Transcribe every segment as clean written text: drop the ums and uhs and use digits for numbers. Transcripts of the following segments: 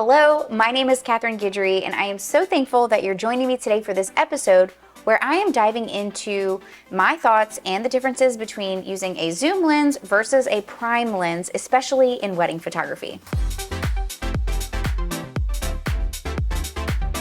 Hello, my name is Catherine Guidry, and I am so thankful that you're joining me today for this episode where I am diving into my thoughts and the differences between using a zoom lens versus a prime lens, especially in wedding photography.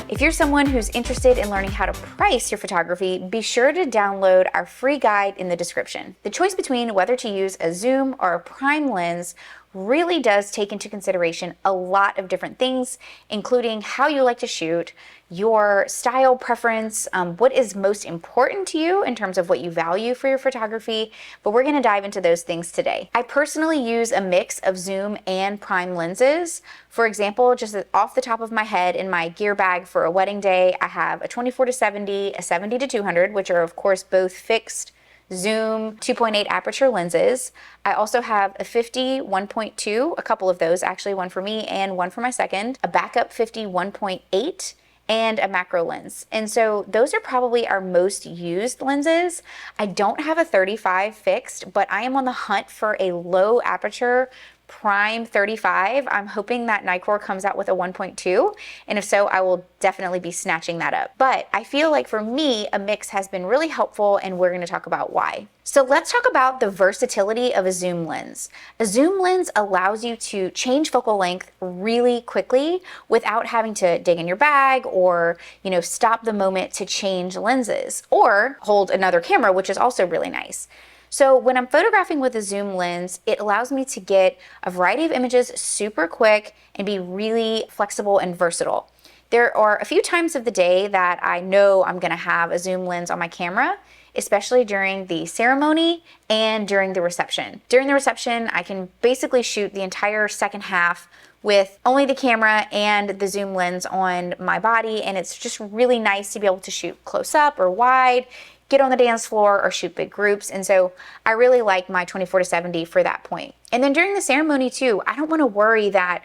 If you're someone who's interested in learning how to price your photography, be sure to download our free guide in the description. The choice between whether to use a zoom or a prime lens really does take into consideration a lot of different things, including how you like to shoot, your style preference, what is most important to you in terms of what you value for your photography, but we're gonna dive into those things today. I personally use a mix of zoom and prime lenses. For example, just off the top of my head, in my gear bag for a wedding day, I have a 24-70, a 70-200, which are of course both fixed zoom 2.8 aperture lenses. I also have a 50 1.2, a couple of those actually, one for me and one for my second, a backup 50 1.8, and a macro lens. And so those are probably our most used lenses. I don't have a 35 fixed, but I am on the hunt for a low aperture prime 35. I'm hoping that Nikkor comes out with a 1.2, and if so, I will definitely be snatching that up. But I feel like for me, a mix has been really helpful, and we're going to talk about why. So let's talk about the versatility of a zoom lens. A zoom lens allows you to change focal length really quickly without having to dig in your bag or, stop the moment to change lenses or hold another camera, which is also really nice. So when I'm photographing with a zoom lens, it allows me to get a variety of images super quick and be really flexible and versatile. There are a few times of the day that I know I'm gonna have a zoom lens on my camera, especially during the ceremony and during the reception. During the reception, I can basically shoot the entire second half with only the camera and the zoom lens on my body, and it's just really nice to be able to shoot close up or wide, get on the dance floor, or shoot big groups. And so I really like my 24-70 for that point. And then during the ceremony too, I don't want to worry that,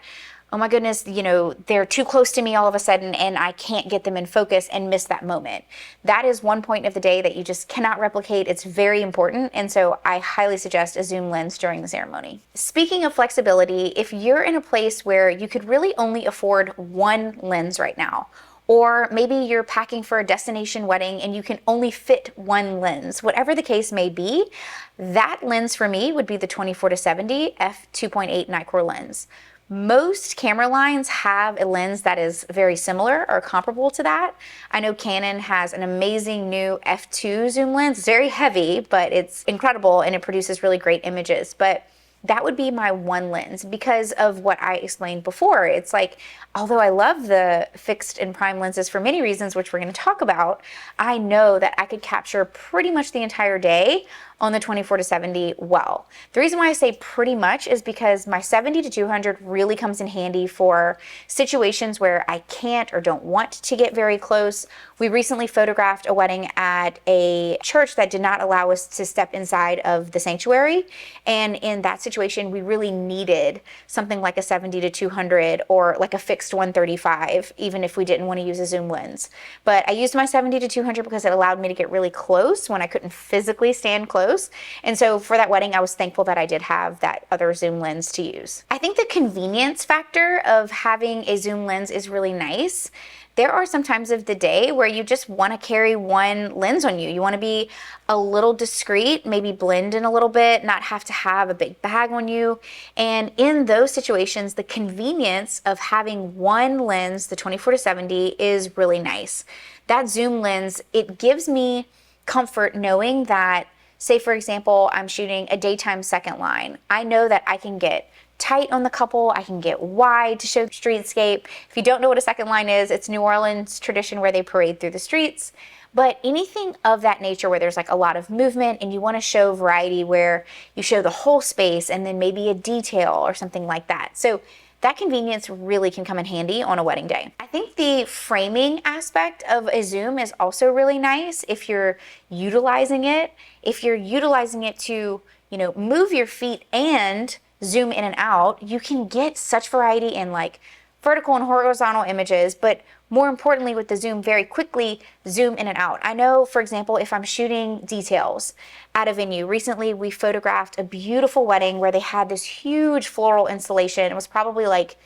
oh my goodness, they're too close to me all of a sudden and I can't get them in focus and miss that moment. That is one point of the day that you just cannot replicate. It's very important. And so I highly suggest a zoom lens during the ceremony. Speaking of flexibility, if you're in a place where you could really only afford one lens right now, or maybe you're packing for a destination wedding and you can only fit one lens, whatever the case may be, that lens for me would be the 24-70 f2.8 Nikkor lens. Most camera lines have a lens that is very similar or comparable to that. I know Canon has an amazing new f2 zoom lens. It's very heavy, but it's incredible and it produces really great images. But that would be my one lens because of what I explained before. It's like, although I love the fixed and prime lenses for many reasons, which we're going to talk about, I know that I could capture pretty much the entire day on the 24-70 well. The reason why I say pretty much is because my 70-200 really comes in handy for situations where I can't or don't want to get very close. We recently photographed a wedding at a church that did not allow us to step inside of the sanctuary. And in that situation, we really needed something like a 70-200 or like a fixed 135, even if we didn't want to use a zoom lens. But I used my 70-200 because it allowed me to get really close when I couldn't physically stand close. And so for that wedding, I was thankful that I did have that other zoom lens to use. I think the convenience factor of having a zoom lens is really nice. There are some times of the day where you just want to carry one lens on you. You want to be a little discreet, maybe blend in a little bit, not have to have a big bag on you. And in those situations, the convenience of having one lens, the 24-70, is really nice. That zoom lens, it gives me comfort knowing that, say for example, I'm shooting a daytime second line. I know that I can get tight on the couple, I can get wide to show streetscape. If you don't know what a second line is, it's New Orleans tradition where they parade through the streets. But anything of that nature where there's like a lot of movement and you want to show variety where you show the whole space and then maybe a detail or something like that. So that convenience really can come in handy on a wedding day. I think the framing aspect of a zoom is also really nice if you're utilizing it. If you're utilizing it to, move your feet and zoom in and out, you can get such variety in like vertical and horizontal images, but more importantly with the zoom, very quickly zoom in and out. I know, for example, if I'm shooting details at a venue, recently we photographed a beautiful wedding where they had this huge floral installation. It was probably like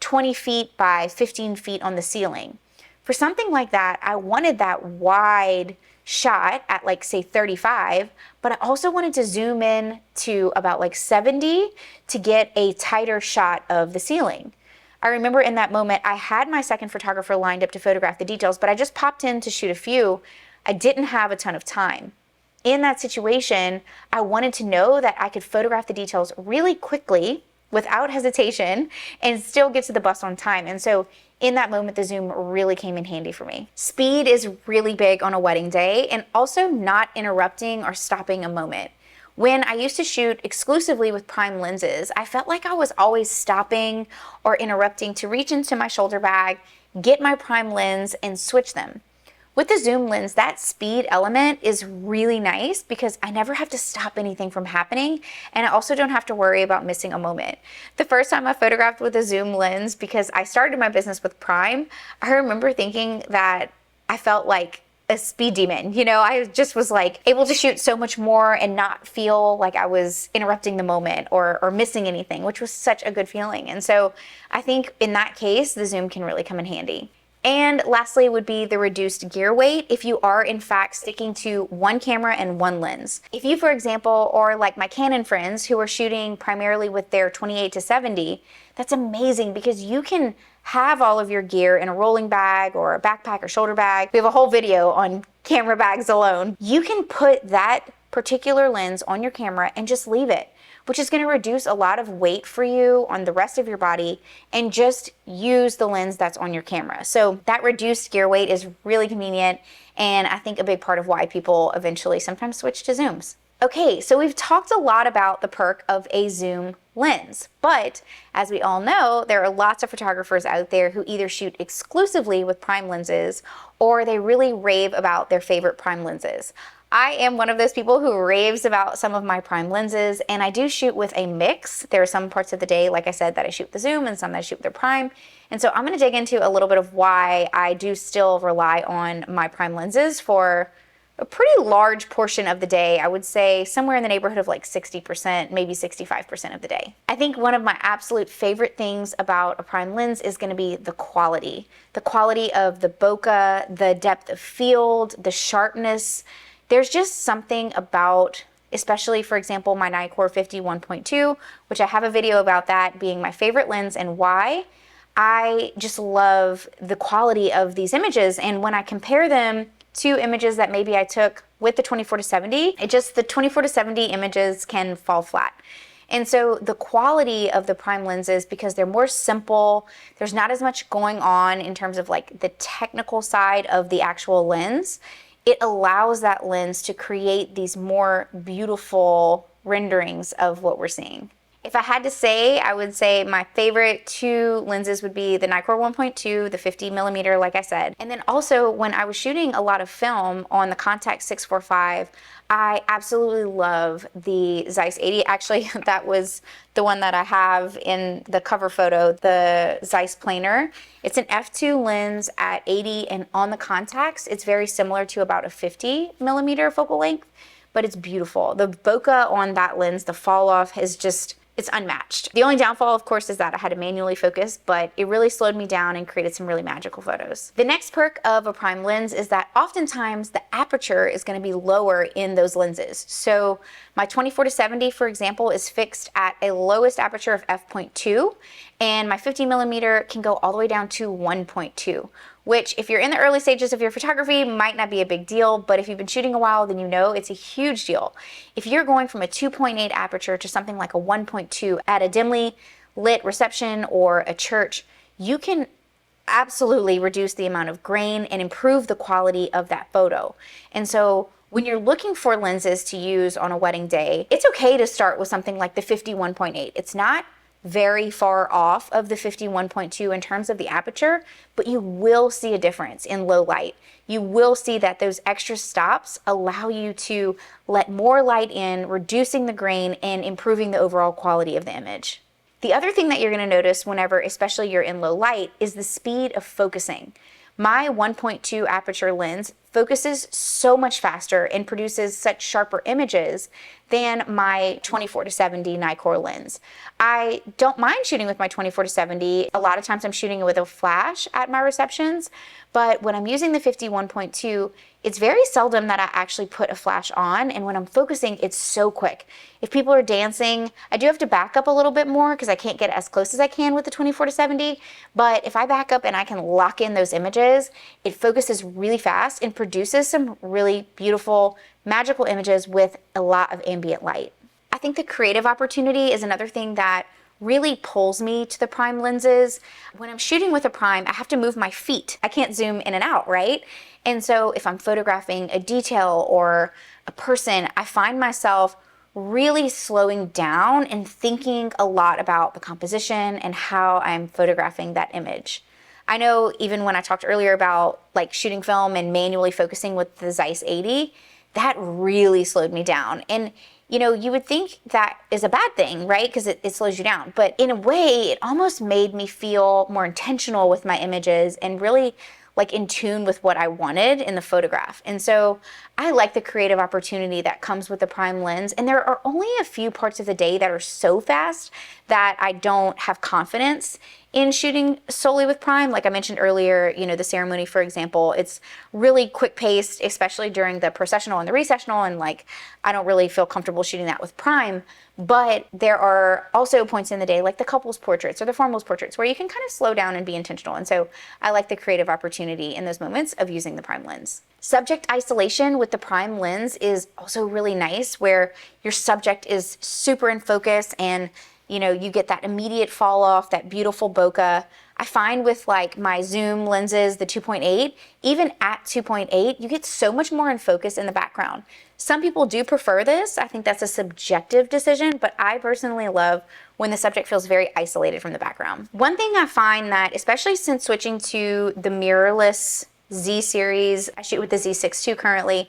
20 feet by 15 feet on the ceiling. For something like that, I wanted that wide shot at like say 35, but I also wanted to zoom in to about like 70 to get a tighter shot of the ceiling. I remember in that moment, I had my second photographer lined up to photograph the details, but I just popped in to shoot a few. I didn't have a ton of time. In that situation, I wanted to know that I could photograph the details really quickly without hesitation and still get to the bus on time. And so in that moment, the zoom really came in handy for me. Speed is really big on a wedding day, and also not interrupting or stopping a moment. When I used to shoot exclusively with prime lenses, I felt like I was always stopping or interrupting to reach into my shoulder bag, get my prime lens, and switch them. With the zoom lens, that speed element is really nice because I never have to stop anything from happening, and I also don't have to worry about missing a moment. The first time I photographed with a zoom lens, because I started my business with prime, I remember thinking that I felt like a speed demon. You know, I just was like able to shoot so much more and not feel like I was interrupting the moment or missing anything, which was such a good feeling. And so I think in that case, the zoom can really come in handy. And lastly would be the reduced gear weight if you are in fact sticking to one camera and one lens. If you, for example, or like my Canon friends who are shooting primarily with their 28-70, that's amazing because you can have all of your gear in a rolling bag or a backpack or shoulder bag. We have a whole video on camera bags alone. You can put that particular lens on your camera and just leave it, which is going to reduce a lot of weight for you on the rest of your body, and just use the lens that's on your camera. So that reduced gear weight is really convenient, and I think a big part of why people eventually sometimes switch to zooms. Okay, so we've talked a lot about the perk of a zoom lens, but as we all know, there are lots of photographers out there who either shoot exclusively with prime lenses or they really rave about their favorite prime lenses. I am one of those people who raves about some of my prime lenses, and I do shoot with a mix. There are some parts of the day, like I said, that I shoot the zoom and some that I shoot with the prime. And so I'm going to dig into a little bit of why I do still rely on my prime lenses for a pretty large portion of the day. I would say somewhere in the neighborhood of like 60%, maybe 65% of the day. I think one of my absolute favorite things about a prime lens is going to be the quality. The quality of the bokeh, the depth of field, the sharpness. There's just something about, especially for example, my Nikkor 51.2, which I have a video about that being my favorite lens and why. I just love the quality of these images, and when I compare them to images that maybe I took with the 24-70, the 24-70 images can fall flat. And so the quality of the prime lenses, because they're more simple, there's not as much going on in terms of like the technical side of the actual lens, it allows that lens to create these more beautiful renderings of what we're seeing. If I had to say, I would say my favorite two lenses would be the Nikkor 1.2, the 50mm, like I said. And then also when I was shooting a lot of film on the Contax 645, I absolutely love the Zeiss 80. Actually, that was the one that I have in the cover photo, the Zeiss planar. It's an f2 lens at 80, and on the Contax, it's very similar to about a 50mm focal length, but it's beautiful. The bokeh on that lens, the fall off is just, it's unmatched. The only downfall, of course, is that I had to manually focus, but it really slowed me down and created some really magical photos. The next perk of a prime lens is that oftentimes the aperture is going to be lower in those lenses. So my 24-70, for example, is fixed at a lowest aperture of f.2, and my 50mm can go all the way down to 1.2. Which, if you're in the early stages of your photography, might not be a big deal, but if you've been shooting a while, then you know it's a huge deal. If you're going from a 2.8 aperture to something like a 1.2 at a dimly lit reception or a church, you can absolutely reduce the amount of grain and improve the quality of that photo. And so when you're looking for lenses to use on a wedding day, it's okay to start with something like the 51.8. It's not very far off of the 51.2 in terms of the aperture, but you will see a difference in low light. You will see that those extra stops allow you to let more light in, reducing the grain and improving the overall quality of the image. The other thing that you're going to notice whenever, especially you're in low light, is the speed of focusing. My 1.2 aperture lens focuses so much faster and produces such sharper images than my 24-70 Nikkor lens. I don't mind shooting with my 24-70. A lot of times I'm shooting with a flash at my receptions, but when I'm using the 51.2, it's very seldom that I actually put a flash on, and when I'm focusing, it's so quick. If people are dancing, I do have to back up a little bit more because I can't get as close as I can with the 24-70, but if I back up and I can lock in those images, it focuses really fast and produces some really beautiful, magical images with a lot of ambient light. I think the creative opportunity is another thing that really pulls me to the prime lenses. When I'm shooting with a prime, I have to move my feet. I can't zoom in and out, right? And so if I'm photographing a detail or a person, I find myself really slowing down and thinking a lot about the composition and how I'm photographing that image. I know even when I talked earlier about like shooting film and manually focusing with the Zeiss 80, that really slowed me down. And you know, you would think that is a bad thing, right? Because it slows you down. But in a way, it almost made me feel more intentional with my images and really like in tune with what I wanted in the photograph. And so I like the creative opportunity that comes with the prime lens. And there are only a few parts of the day that are so fast that I don't have confidence in shooting solely with prime. Like I mentioned earlier, you know, the ceremony, for example, it's really quick paced, especially during the processional and the recessional. And like, I don't really feel comfortable shooting that with prime. But there are also points in the day, like the couples portraits or the formals portraits, where you can kind of slow down and be intentional. And so I like the creative opportunity in those moments of using the prime lens. Subject isolation with the prime lens is also really nice, where your subject is super in focus and you know, you get that immediate fall off, that beautiful bokeh. I find with like my zoom lenses, the 2.8, even at 2.8, you get so much more in focus in the background. Some people do prefer this. I think that's a subjective decision, but I personally love when the subject feels very isolated from the background. One thing I find that, especially since switching to the mirrorless Z series, I shoot with the Z6 II currently,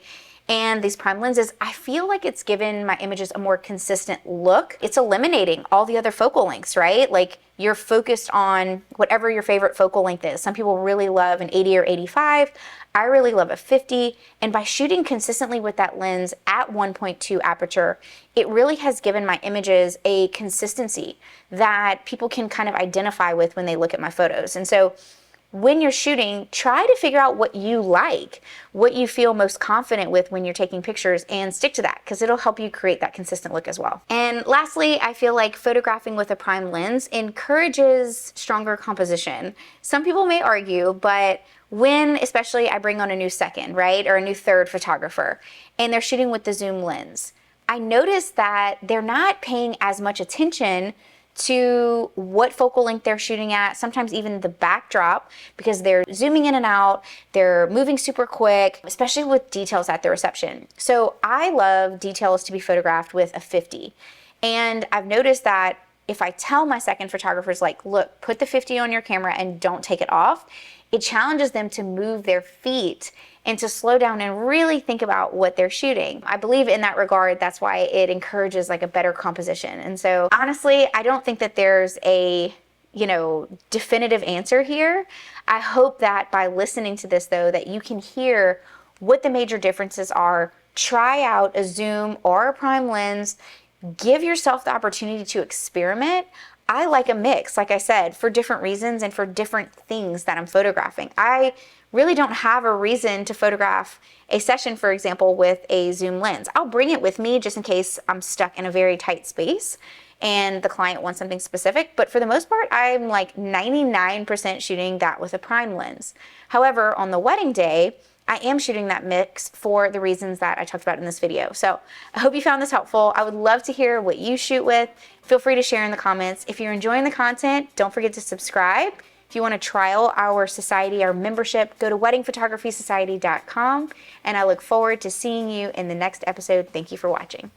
and these prime lenses, I feel like it's given my images a more consistent look. It's eliminating all the other focal lengths, right? Like you're focused on whatever your favorite focal length is. Some people really love an 80 or 85. I really love a 50. And by shooting consistently with that lens at 1.2 aperture, it really has given my images a consistency that people can kind of identify with when they look at my photos. And so when you're shooting, try to figure out what you like, what you feel most confident with when you're taking pictures, and stick to that because it'll help you create that consistent look as well. And lastly, I feel like photographing with a prime lens encourages stronger composition. Some people may argue, but when especially I bring on a new second, right, or a new third photographer, and they're shooting with the zoom lens, I notice that they're not paying as much attention to what focal length they're shooting at, sometimes even the backdrop, because they're zooming in and out, they're moving super quick, especially with details at the reception. So I love details to be photographed with a 50. And I've noticed that if I tell my second photographers, like, look, put the 50 on your camera and don't take it off, it challenges them to move their feet and to slow down and really think about what they're shooting. I believe in that regard, that's why it encourages like a better composition. And so honestly, I don't think that there's a, you know, definitive answer here. I hope that by listening to this though, that you can hear what the major differences are. Try out a zoom or a prime lens. Give yourself the opportunity to experiment. I like a mix, like I said, for different reasons and for different things that I'm photographing. I really don't have a reason to photograph a session, for example, with a zoom lens. I'll bring it with me just in case I'm stuck in a very tight space and the client wants something specific. But for the most part, I'm like 99% shooting that with a prime lens. However, on the wedding day, I am shooting that mix for the reasons that I talked about in this video. So I hope you found this helpful. I would love to hear what you shoot with. Feel free to share in the comments. If you're enjoying the content, don't forget to subscribe. If you want to trial our society, our membership, go to weddingphotographysociety.com. And I look forward to seeing you in the next episode. Thank you for watching.